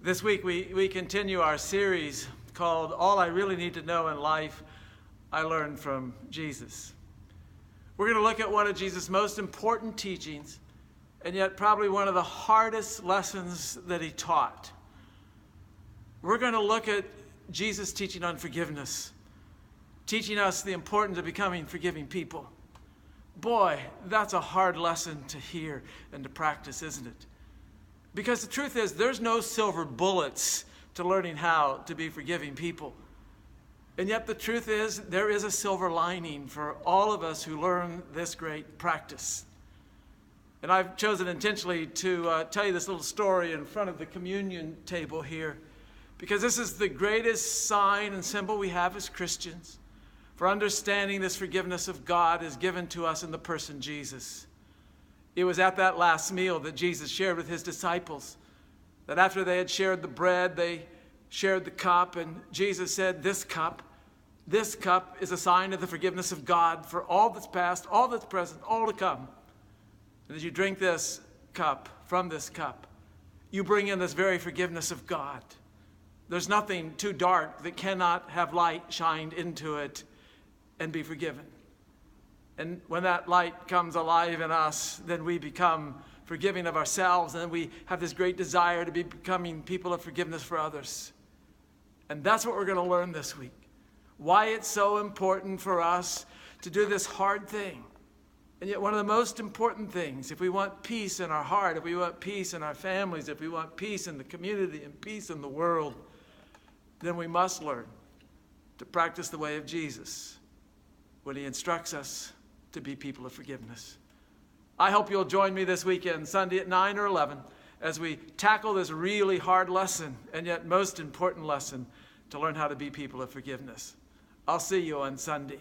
This week we continue our series called All I Really Need to Know in Life I Learned from Jesus. We're going to look at one of Jesus' most important teachings, and yet probably one of the hardest lessons that he taught. We're going to look at Jesus' teaching on forgiveness, teaching us the importance of becoming forgiving people. Boy, that's a hard lesson to hear and to practice, isn't it? Because the truth is, there's no silver bullets to learning how to be forgiving people. And yet the truth is, there is a silver lining for all of us who learn this great practice. And I've chosen intentionally to tell you this little story in front of the communion table here, because this is the greatest sign and symbol we have as Christians for understanding this forgiveness of God is given to us in the person Jesus. It was at that last meal that Jesus shared with his disciples, that after they had shared the bread, they shared the cup, and Jesus said, this cup is a sign of the forgiveness of God for all that's past, all that's present, all to come. And as you drink this cup, from this cup, you bring in this very forgiveness of God. There's nothing too dark that cannot have light shined into it and be forgiven. And when that light comes alive in us, then we become forgiving of ourselves, and then we have this great desire to be becoming people of forgiveness for others. And that's what we're going to learn this week. Why it's so important for us to do this hard thing. And yet one of the most important things, if we want peace in our heart, if we want peace in our families, if we want peace in the community and peace in the world, then we must learn to practice the way of Jesus when he instructs us to be people of forgiveness. I hope you'll join me this weekend, Sunday at 9 or 11, as we tackle this really hard lesson, and yet most important lesson, to learn how to be people of forgiveness. I'll see you on Sunday.